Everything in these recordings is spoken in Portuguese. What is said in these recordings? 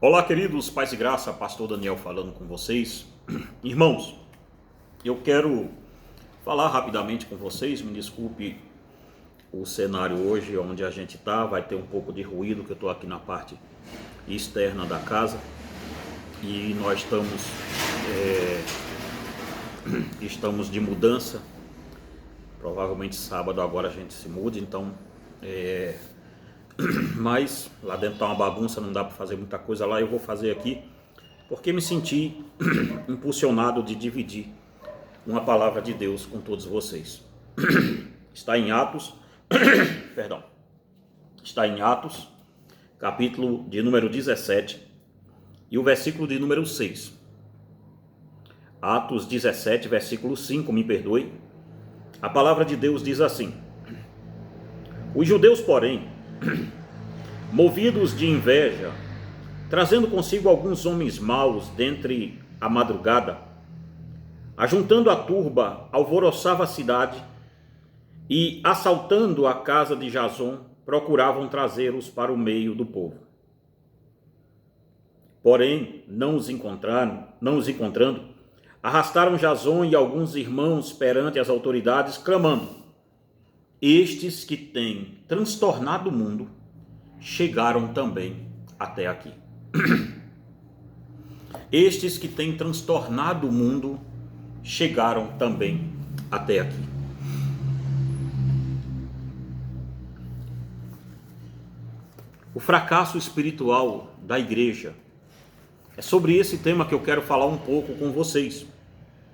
Olá, queridos, paz e graça, pastor Daniel falando com vocês. Irmãos, eu quero falar rapidamente com vocês, me desculpe o cenário hoje onde a gente está, vai ter um pouco de ruído, que eu estou aqui na parte externa da casa e nós estamos de mudança, provavelmente sábado agora a gente se mude, então mas lá dentro tá uma bagunça, não dá para fazer muita coisa lá. Eu vou fazer aqui porque me senti impulsionado de dividir uma palavra de Deus com todos vocês. Está em Atos, perdão, está em Atos, capítulo de número 17 e o versículo de número 6. Atos 17, versículo 5, me perdoe. A palavra de Deus diz assim: os judeus, porém, movidos de inveja, trazendo consigo alguns homens maus dentre a madrugada, ajuntando a turba, alvoroçava a cidade e, assaltando a casa de Jason, procuravam trazê-los para o meio do povo. Porém, não os encontrando, arrastaram Jason e alguns irmãos perante as autoridades, clamando: estes que têm transtornado o mundo chegaram também até aqui. Estes que têm transtornado o mundo chegaram também até aqui. O fracasso espiritual da igreja. É sobre esse tema que eu quero falar um pouco com vocês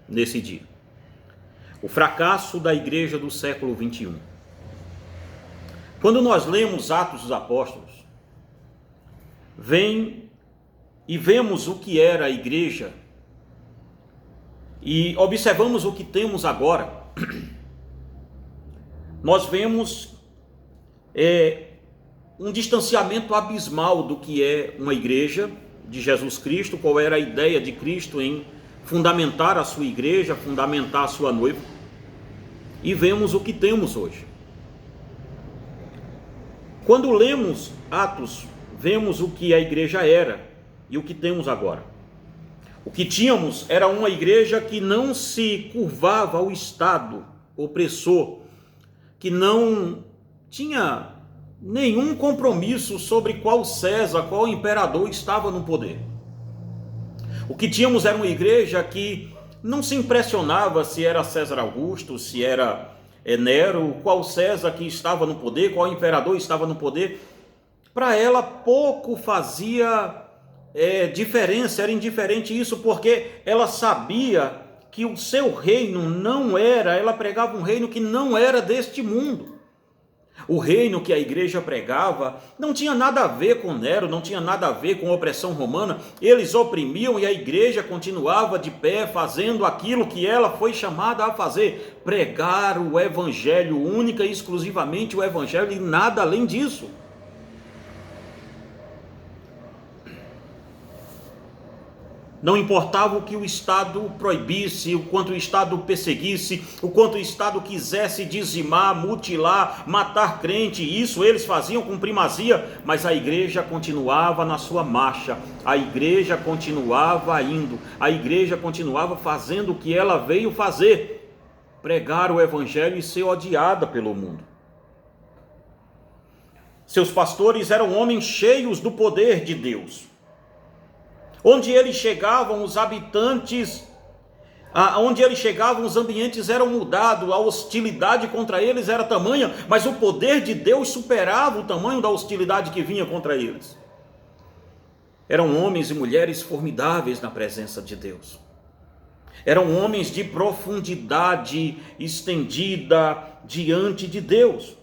nesse dia. O fracasso da igreja do século 21. Quando nós lemos Atos dos Apóstolos, vemos o que era a igreja e observamos o que temos agora, nós vemos um distanciamento abismal do que é uma igreja de Jesus Cristo, qual era a ideia de Cristo em fundamentar a sua igreja, fundamentar a sua noiva, e vemos o que temos hoje. Quando lemos Atos, vemos o que a igreja era e o que temos agora. O que tínhamos era uma igreja que não se curvava ao Estado opressor, que não tinha nenhum compromisso sobre qual César, qual imperador estava no poder. O que tínhamos era uma igreja que não se impressionava se era César Augusto, se era Nero, qual César que estava no poder, qual imperador estava no poder. Para ela pouco fazia diferença, era indiferente isso, porque ela sabia que o seu reino não era, ela pregava um reino que não era deste mundo. O reino que a igreja pregava não tinha nada a ver com Nero, não tinha nada a ver com a opressão romana. Eles oprimiam e a igreja continuava de pé, fazendo aquilo que ela foi chamada a fazer: pregar o evangelho, única e exclusivamente o evangelho, e nada além disso. Não importava o que o Estado proibisse, o quanto o Estado perseguisse, o quanto o Estado quisesse dizimar, mutilar, matar crente, isso eles faziam com primazia, mas a igreja continuava na sua marcha, a igreja continuava indo, a igreja continuava fazendo o que ela veio fazer: pregar o evangelho e ser odiada pelo mundo. Seus pastores eram homens cheios do poder de Deus. Onde eles chegavam, os ambientes eram mudados, a hostilidade contra eles era tamanha, mas o poder de Deus superava o tamanho da hostilidade que vinha contra eles. Eram homens e mulheres formidáveis na presença de Deus. Eram homens de profundidade estendida diante de Deus.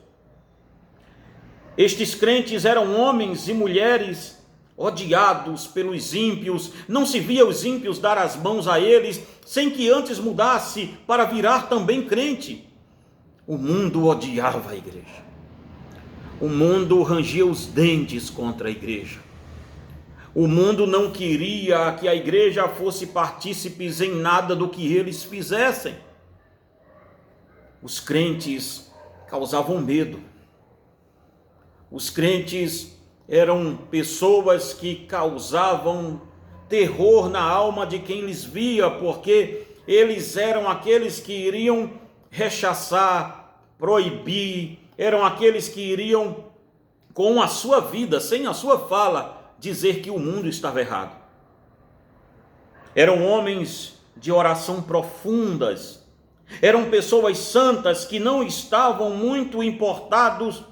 Estes crentes eram homens e mulheres odiados pelos ímpios. Não se via os ímpios dar as mãos a eles sem que antes mudasse para virar também crente. O mundo odiava a igreja. O mundo rangia os dentes contra a igreja. O mundo não queria que a igreja fosse partícipes em nada do que eles fizessem. Os crentes causavam medo. Os crentes eram pessoas que causavam terror na alma de quem lhes via, porque eles eram aqueles que iriam rechaçar, proibir, eram aqueles que iriam, com a sua vida, sem a sua fala, dizer que o mundo estava errado. Eram homens de oração profundas, eram pessoas santas que não estavam muito importados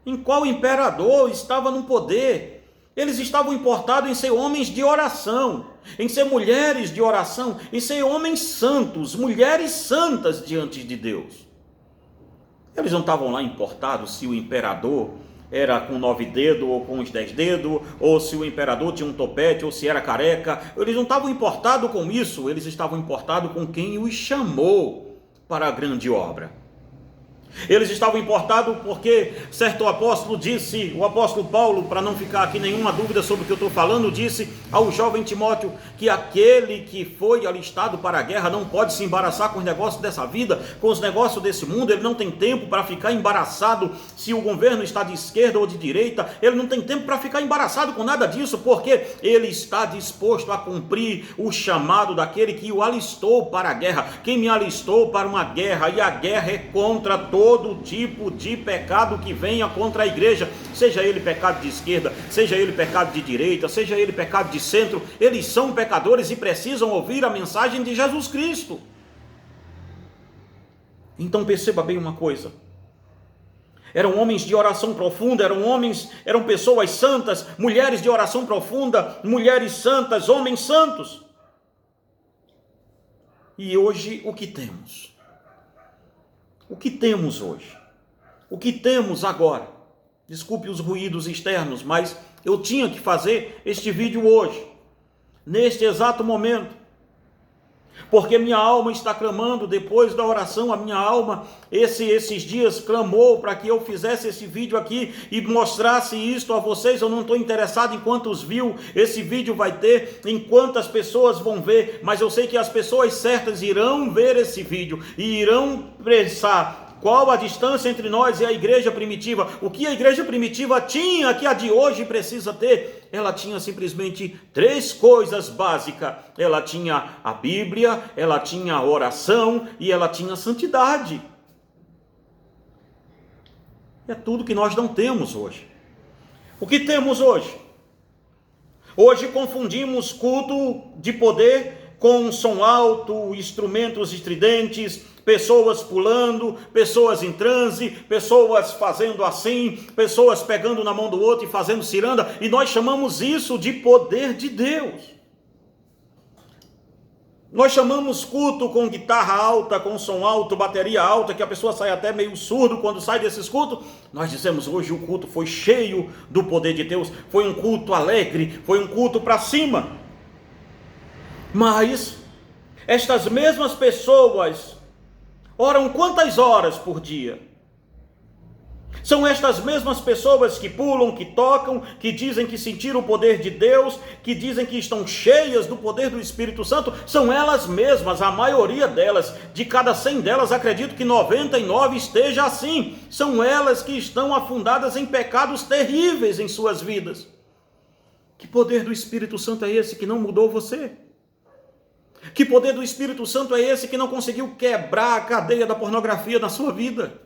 em qual imperador estava no poder. Eles estavam importados em ser homens de oração, em ser mulheres de oração, em ser homens santos, mulheres santas diante de Deus. Eles não estavam lá importados se o imperador era com 9 dedos ou com os 10 dedos, ou se o imperador tinha um topete, ou se era careca. Eles não estavam importados com isso, eles estavam importados com quem os chamou para a grande obra. Eles estavam importados porque certo apóstolo disse, o apóstolo Paulo, para não ficar aqui nenhuma dúvida sobre o que eu estou falando, disse ao jovem Timóteo que aquele que foi alistado para a guerra não pode se embaraçar com os negócios dessa vida, com os negócios desse mundo. Ele não tem tempo para ficar embaraçado se o governo está de esquerda ou de direita. Ele não tem tempo para ficar embaraçado com nada disso, porque ele está disposto a cumprir o chamado daquele que o alistou para a guerra. Quem me alistou para uma guerra, e a guerra é contra todo tipo de pecado que venha contra a igreja, seja ele pecado de esquerda, seja ele pecado de direita, seja ele pecado de centro. Eles são pecadores e precisam ouvir a mensagem de Jesus Cristo. Então perceba bem uma coisa: eram homens de oração profunda, eram pessoas santas, mulheres de oração profunda, mulheres santas, homens santos. E hoje o que temos? O que temos hoje? O que temos agora? Desculpe os ruídos externos, mas eu tinha que fazer este vídeo hoje, neste exato momento, porque minha alma está clamando. Depois da oração, a minha alma, esses dias, clamou para que eu fizesse esse vídeo aqui e mostrasse isto a vocês. Eu não estou interessado em quantos views esse vídeo vai ter, em quantas pessoas vão ver, mas eu sei que as pessoas certas irão ver esse vídeo e irão pensar: qual a distância entre nós e a igreja primitiva? O que a igreja primitiva tinha que a de hoje precisa ter? Ela tinha simplesmente 3 coisas básicas. Ela tinha a Bíblia, ela tinha a oração e ela tinha a santidade. É tudo que nós não temos hoje. O que temos hoje? Hoje confundimos culto de poder com som alto, instrumentos estridentes, pessoas pulando, pessoas em transe, pessoas fazendo assim, pessoas pegando na mão do outro e fazendo ciranda, e nós chamamos isso de poder de Deus. Nós chamamos culto com guitarra alta, com som alto, bateria alta, que a pessoa sai até meio surdo quando sai desses cultos. Nós dizemos: hoje o culto foi cheio do poder de Deus, foi um culto alegre, foi um culto para cima. Mas estas mesmas pessoas oram quantas horas por dia? São estas mesmas pessoas que pulam, que tocam, que dizem que sentiram o poder de Deus, que dizem que estão cheias do poder do Espírito Santo. São elas mesmas, a maioria delas, de cada 100 delas, acredito que 99 esteja assim. São elas que estão afundadas em pecados terríveis em suas vidas. Que poder do Espírito Santo é esse que não mudou você? Que poder do Espírito Santo é esse que não conseguiu quebrar a cadeia da pornografia na sua vida?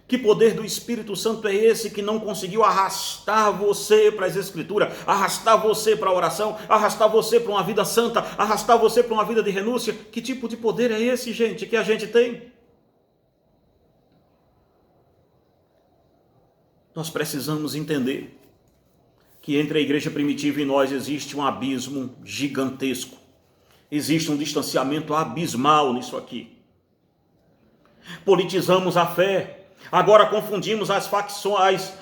Que poder do Espírito Santo é esse que não conseguiu arrastar você para as Escrituras, arrastar você para a oração, arrastar você para uma vida santa, arrastar você para uma vida de renúncia? Que tipo de poder é esse, gente, que a gente tem? Nós precisamos entender que entre a igreja primitiva e nós existe um abismo gigantesco. Existe um distanciamento abismal nisso aqui. Politizamos a fé. Agora confundimos as facções,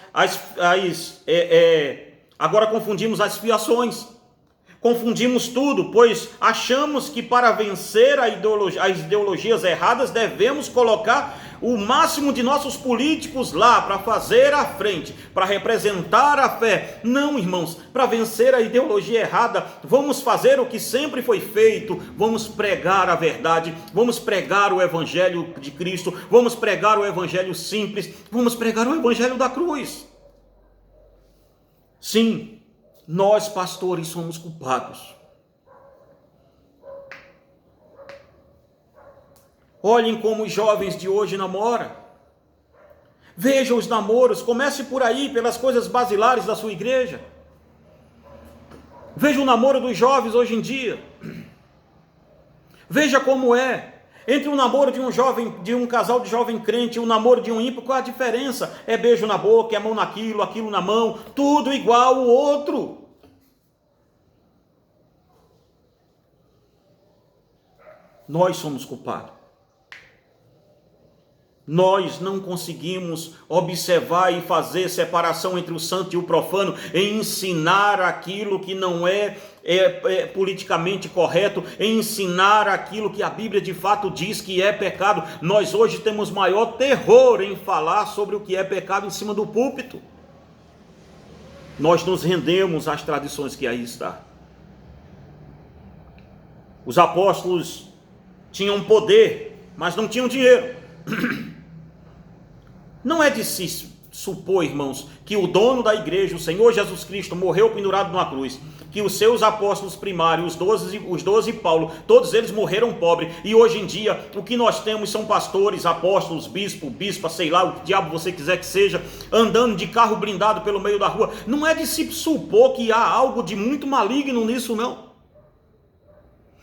agora confundimos as fiações. Confundimos tudo, pois achamos que para vencer as ideologias erradas devemos colocar o máximo de nossos políticos lá para fazer a frente, para representar a fé. Não, irmãos, para vencer a ideologia errada, vamos fazer o que sempre foi feito, vamos pregar a verdade, vamos pregar o evangelho de Cristo, vamos pregar o evangelho simples, vamos pregar o evangelho da cruz. Sim, nós pastores somos culpados. Olhem como os jovens de hoje namoram. Vejam os namoros, comece por aí, pelas coisas basilares da sua igreja. Veja o namoro dos jovens hoje em dia. Veja como é. Entre o namoro de um casal de jovem crente e o namoro de um ímpio, qual a diferença? É beijo na boca, é mão naquilo, aquilo na mão, tudo igual o outro. Nós somos culpados. Nós não conseguimos observar e fazer separação entre o santo e o profano, em ensinar aquilo que não é politicamente correto, em ensinar aquilo que a Bíblia de fato diz que é pecado. Nós hoje temos maior terror em falar sobre o que é pecado em cima do púlpito. Nós nos rendemos às tradições que aí está. Os apóstolos tinham poder, mas não tinham dinheiro. Não é de se supor, irmãos, que o dono da igreja, o Senhor Jesus Cristo, morreu pendurado numa cruz, que os seus apóstolos primários, os 12 e Paulo, todos eles morreram pobres, e hoje em dia o que nós temos são pastores, apóstolos, bispa, sei lá, o que diabo você quiser que seja, andando de carro blindado pelo meio da rua. Não é de se supor que há algo de muito maligno nisso, não.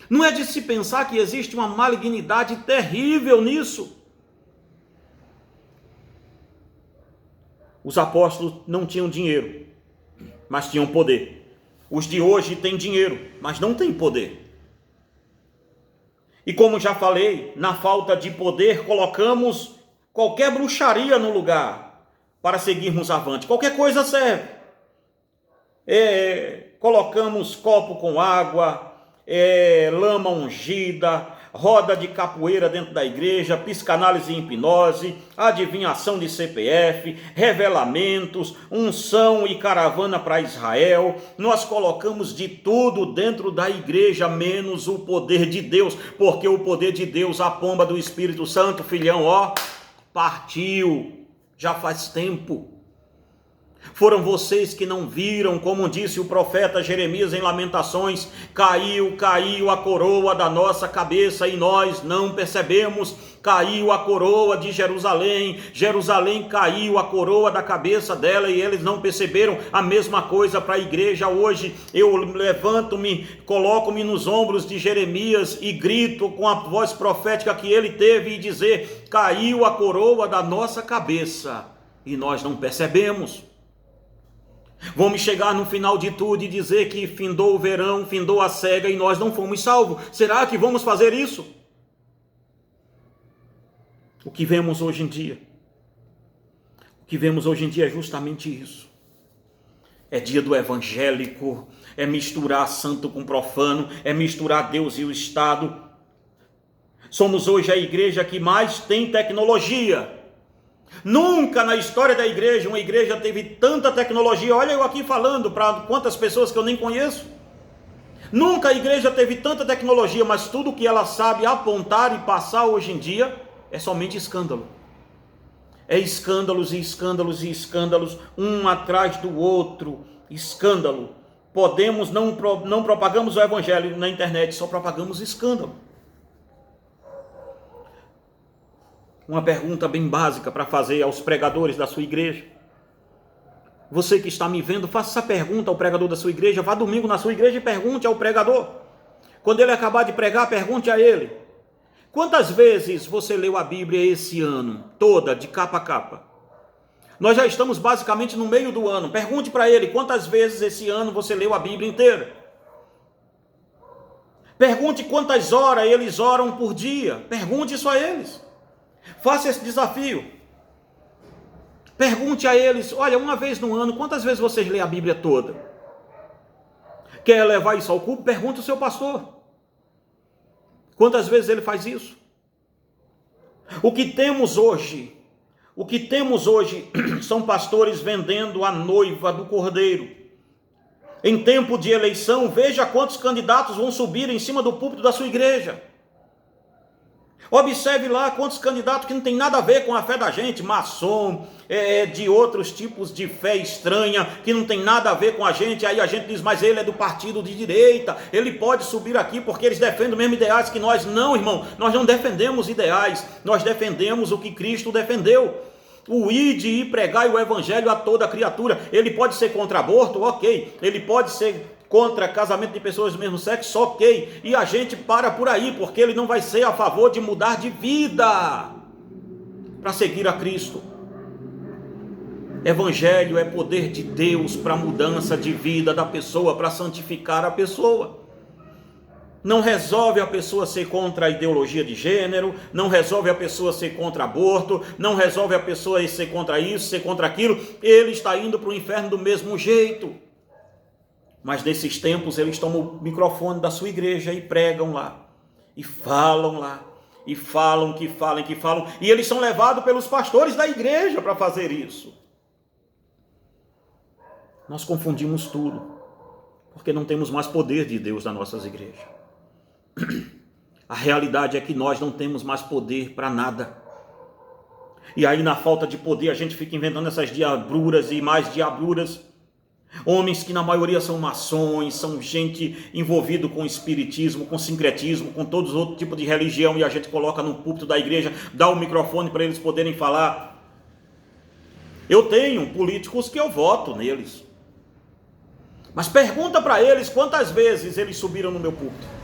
Não é de se pensar que existe uma malignidade terrível nisso. Os apóstolos não tinham dinheiro, mas tinham poder. Os de hoje têm dinheiro, mas não têm poder. E como já falei, na falta de poder, colocamos qualquer bruxaria no lugar para seguirmos avante. Qualquer coisa serve. Colocamos copo com água, lama ungida, roda de capoeira dentro da igreja, psicanálise e hipnose, adivinhação de CPF, revelamentos, unção e caravana para Israel. Nós colocamos de tudo dentro da igreja, menos o poder de Deus, porque o poder de Deus, a pomba do Espírito Santo, filhão, partiu, já faz tempo. Foram vocês que não viram, como disse o profeta Jeremias em Lamentações, caiu a coroa da nossa cabeça e nós não percebemos. Caiu a coroa de Jerusalém caiu a coroa da cabeça dela e eles não perceberam. A mesma coisa para a igreja hoje. Eu levanto-me, coloco-me nos ombros de Jeremias e grito com a voz profética que ele teve e dizer: caiu a coroa da nossa cabeça e nós não percebemos. Vamos chegar no final de tudo e dizer que findou o verão, findou a cega e nós não fomos salvos. Será que vamos fazer isso? O que vemos hoje em dia? O que vemos hoje em dia é justamente isso. É dia do evangélico, é misturar santo com profano, é misturar Deus e o Estado. Somos hoje a igreja que mais tem tecnologia. Nunca na história da igreja, uma igreja teve tanta tecnologia. Olha eu aqui falando para quantas pessoas que eu nem conheço. Nunca a igreja teve tanta tecnologia, mas tudo que ela sabe apontar e passar hoje em dia é somente escândalo. É escândalos e escândalos e escândalos, um atrás do outro, escândalo. Não propagamos o evangelho na internet, só propagamos escândalo. Uma pergunta bem básica para fazer aos pregadores da sua igreja. Você que está me vendo, faça essa pergunta ao pregador da sua igreja. Vá domingo na sua igreja e pergunte ao pregador. Quando ele acabar de pregar, pergunte a ele: quantas vezes você leu a Bíblia esse ano? Toda, de capa a capa. Nós já estamos basicamente no meio do ano. Pergunte para ele: quantas vezes esse ano você leu a Bíblia inteira? Pergunte quantas horas eles oram por dia. Pergunte isso a eles. Faça esse desafio. Pergunte a eles: olha, uma vez no ano, quantas vezes vocês lêem a Bíblia toda? Quer levar isso ao culto? Pergunte ao seu pastor. Quantas vezes ele faz isso? O que temos hoje são pastores vendendo a noiva do Cordeiro. Em tempo de eleição, veja quantos candidatos vão subir em cima do púlpito da sua igreja. Observe lá quantos candidatos que não tem nada a ver com a fé da gente, maçom, de outros tipos de fé estranha, que não tem nada a ver com a gente. Aí a gente diz, mas ele é do partido de direita, ele pode subir aqui porque eles defendem os mesmos ideais que nós. Não, irmão, nós não defendemos ideais, nós defendemos o que Cristo defendeu. O ide e pregai o evangelho a toda criatura. Ele pode ser contra aborto, ok. Ele pode ser contra casamento de pessoas do mesmo sexo, ok. E a gente para por aí, porque ele não vai ser a favor de mudar de vida para seguir a Cristo. Evangelho é poder de Deus para mudança de vida da pessoa, para santificar a pessoa. Não resolve a pessoa ser contra a ideologia de gênero, não resolve a pessoa ser contra aborto, não resolve a pessoa ser contra isso, ser contra aquilo. Ele está indo para o inferno do mesmo jeito. Mas nesses tempos eles tomam o microfone da sua igreja e pregam lá, e falam lá, e falam, e eles são levados pelos pastores da igreja para fazer isso. Nós confundimos tudo, porque não temos mais poder de Deus nas nossas igrejas. A realidade é que nós não temos mais poder para nada. E aí, na falta de poder, a gente fica inventando essas diabruras e mais diabruras. Homens que na maioria são maçons, são gente envolvida com espiritismo, com sincretismo, com todos os outros tipos de religião, e a gente coloca no púlpito da igreja, dá o microfone para eles poderem falar. Eu tenho políticos que eu voto neles, mas pergunta para eles quantas vezes eles subiram no meu púlpito.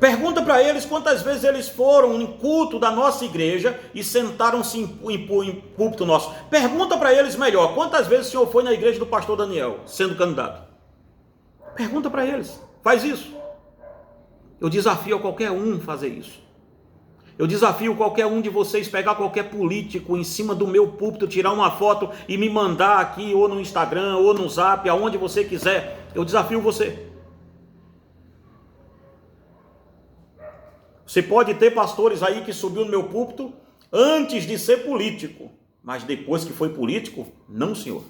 Pergunta para eles quantas vezes eles foram em culto da nossa igreja e sentaram-se em púlpito nosso. Pergunta para eles melhor, quantas vezes o senhor foi na igreja do pastor Daniel, sendo candidato? Pergunta para eles, faz isso. Eu desafio a qualquer um fazer isso. Eu desafio qualquer um de vocês pegar qualquer político em cima do meu púlpito, tirar uma foto e me mandar aqui, ou no Instagram, ou no Zap, aonde você quiser. Eu desafio você. Você pode ter pastores aí que subiu no meu púlpito antes de ser político, mas depois que foi político, não, senhor.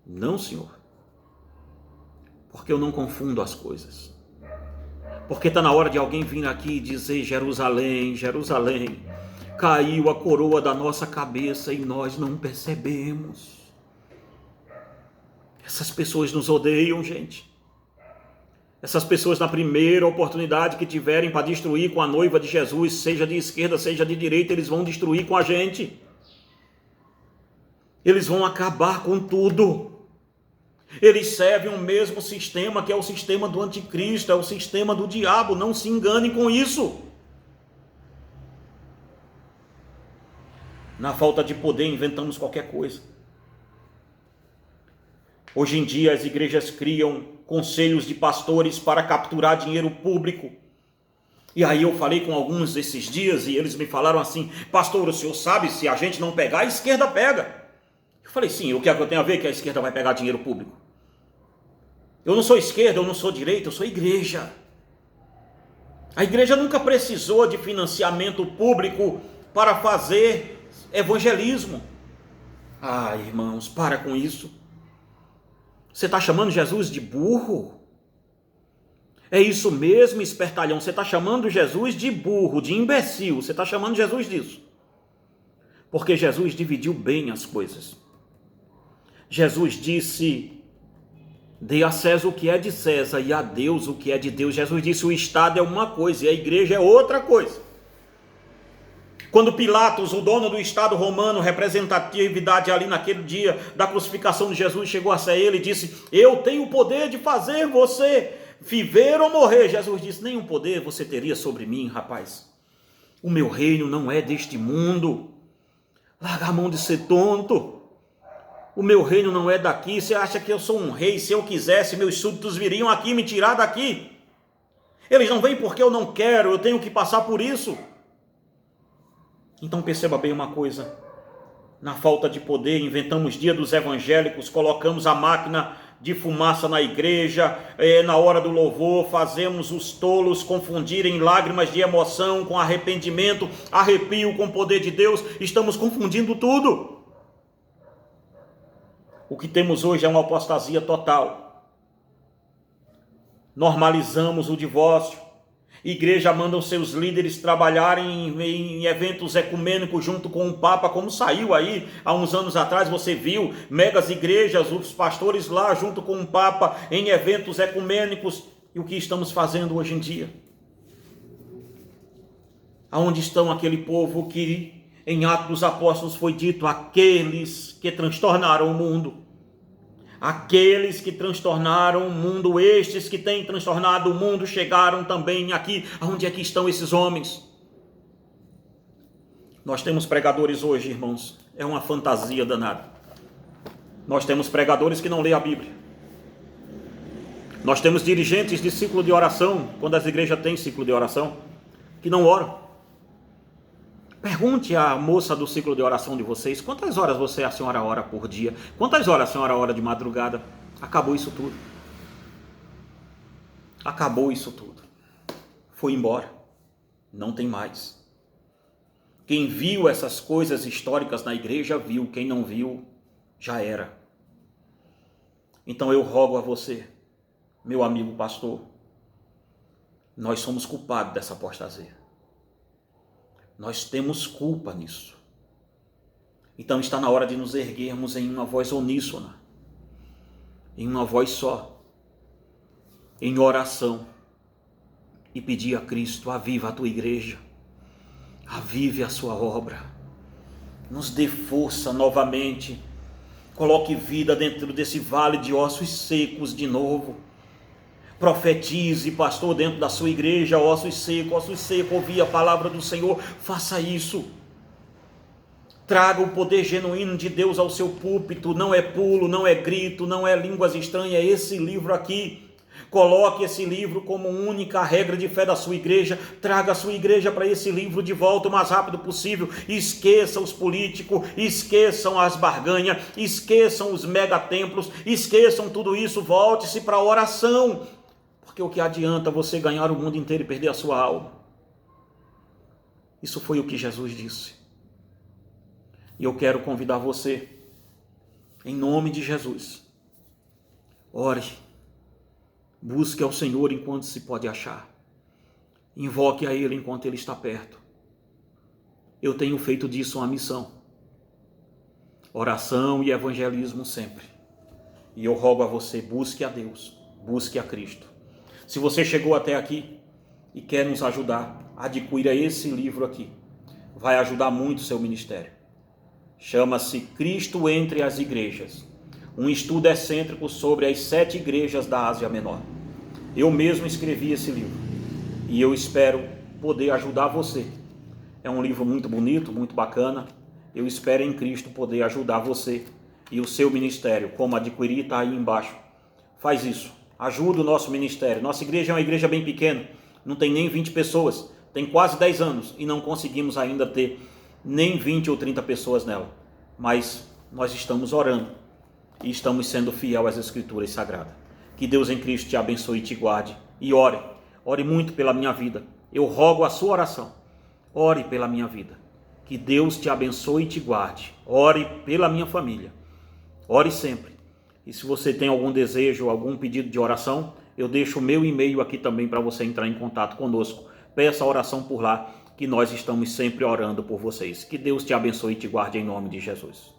Não, senhor. Porque eu não confundo as coisas. Porque está na hora de alguém vir aqui e dizer: Jerusalém, Jerusalém, caiu a coroa da nossa cabeça e nós não percebemos. Essas pessoas nos odeiam, gente. Essas pessoas, na primeira oportunidade que tiverem para destruir com a noiva de Jesus, seja de esquerda, seja de direita, eles vão destruir com a gente. Eles vão acabar com tudo. Eles servem o mesmo sistema, que é o sistema do anticristo, é o sistema do diabo. Não se enganem com isso. Na falta de poder, inventamos qualquer coisa. Hoje em dia, as igrejas criam conselhos de pastores para capturar dinheiro público. E aí eu falei com alguns esses dias e eles me falaram assim: pastor, o senhor sabe, se a gente não pegar, a esquerda pega. Eu falei: sim, o que é que eu tenho a ver que a esquerda vai pegar dinheiro público? Eu não sou esquerda, eu não sou direita, eu sou igreja. A igreja nunca precisou de financiamento público para fazer evangelismo. Ah, irmãos, para com isso. Você está chamando Jesus de burro? É isso mesmo, espertalhão. Você está chamando Jesus de burro, de imbecil. Você está chamando Jesus disso. Porque Jesus dividiu bem as coisas. Jesus disse: dê a César o que é de César e a Deus o que é de Deus. Jesus disse: o Estado é uma coisa e a igreja é outra coisa. Quando Pilatos, o dono do Estado romano, representatividade ali naquele dia da crucificação de Jesus, chegou a ele e disse: eu tenho o poder de fazer você viver ou morrer. Jesus disse: nenhum poder você teria sobre mim, rapaz. O meu reino não é deste mundo. Larga a mão de ser tonto. O meu reino não é daqui. Você acha que eu sou um rei? Se eu quisesse, meus súditos viriam aqui me tirar daqui. Eles não vêm porque eu não quero, eu tenho que passar por isso. Então perceba bem uma coisa: na falta de poder, inventamos dia dos evangélicos, colocamos a máquina de fumaça na igreja, na hora do louvor, fazemos os tolos confundirem lágrimas de emoção com arrependimento, arrepio com o poder de Deus, estamos confundindo tudo. O que temos hoje é uma apostasia total. Normalizamos o divórcio. Igreja manda os seus líderes trabalharem em eventos ecumênicos junto com o Papa, como saiu aí há uns anos atrás, você viu megas igrejas, os pastores lá junto com o Papa em eventos ecumênicos. E o que estamos fazendo hoje em dia? Aonde estão aquele povo que em Atos dos Apóstolos foi dito, aqueles que transtornaram o mundo? Aqueles que transtornaram o mundo, estes que têm transtornado o mundo, chegaram também aqui. Aonde é que estão esses homens? Nós temos pregadores hoje, irmãos, é uma fantasia danada. Nós temos pregadores que não lêem a Bíblia. Nós temos dirigentes de ciclo de oração, quando as igrejas têm ciclo de oração, que não oram. Pergunte à moça do ciclo de oração de vocês, quantas horas a senhora ora por dia? Quantas horas a senhora ora de madrugada? Acabou isso tudo. Acabou isso tudo. Foi embora. Não tem mais. Quem viu essas coisas históricas na igreja viu, quem não viu, já era. Então eu rogo a você, meu amigo pastor, nós somos culpados dessa apostasia. Nós temos culpa nisso. Então está na hora de nos erguermos em uma voz uníssona, em uma voz só, em oração, e pedir a Cristo, aviva a tua igreja, avive a sua obra, nos dê força novamente, coloque vida dentro desse vale de ossos secos de novo. Profetize, pastor, dentro da sua igreja, ossos secos, ouvir a palavra do Senhor, faça isso. Traga o poder genuíno de Deus ao seu púlpito, não é pulo, não é grito, não é línguas estranhas, é esse livro aqui. Coloque esse livro como única regra de fé da sua igreja, traga a sua igreja para esse livro de volta o mais rápido possível, esqueça os políticos, esqueçam as barganhas, esqueçam os megatemplos, esqueçam tudo isso, volte-se para a oração. Porque o que adianta você ganhar o mundo inteiro e perder a sua alma? Isso foi o que Jesus disse. E eu quero convidar você, em nome de Jesus, ore, busque ao Senhor enquanto se pode achar, invoque a Ele enquanto Ele está perto. Eu tenho feito disso uma missão, oração e evangelismo sempre. E eu rogo a você, busque a Deus, busque a Cristo. Se você chegou até aqui e quer nos ajudar, adquira esse livro aqui. Vai ajudar muito o seu ministério. Chama-se Cristo entre as Igrejas. Um estudo excêntrico sobre as 7 igrejas da Ásia Menor. Eu mesmo escrevi esse livro. E eu espero poder ajudar você. É um livro muito bonito, muito bacana. Eu espero em Cristo poder ajudar você e o seu ministério. Como adquirir está aí embaixo. Faz isso. Ajuda o nosso ministério. Nossa igreja é uma igreja bem pequena, não tem nem 20 pessoas, tem quase 10 anos e não conseguimos ainda ter nem 20 ou 30 pessoas nela. Mas nós estamos orando e estamos sendo fiel às Escrituras Sagradas. Que Deus em Cristo te abençoe e te guarde. E ore muito pela minha vida. Eu rogo a sua oração. Ore pela minha vida. Que Deus te abençoe e te guarde. Ore pela minha família. Ore sempre. E se você tem algum desejo, algum pedido de oração, eu deixo o meu e-mail aqui também para você entrar em contato conosco. Peça a oração por lá, que nós estamos sempre orando por vocês. Que Deus te abençoe e te guarde em nome de Jesus.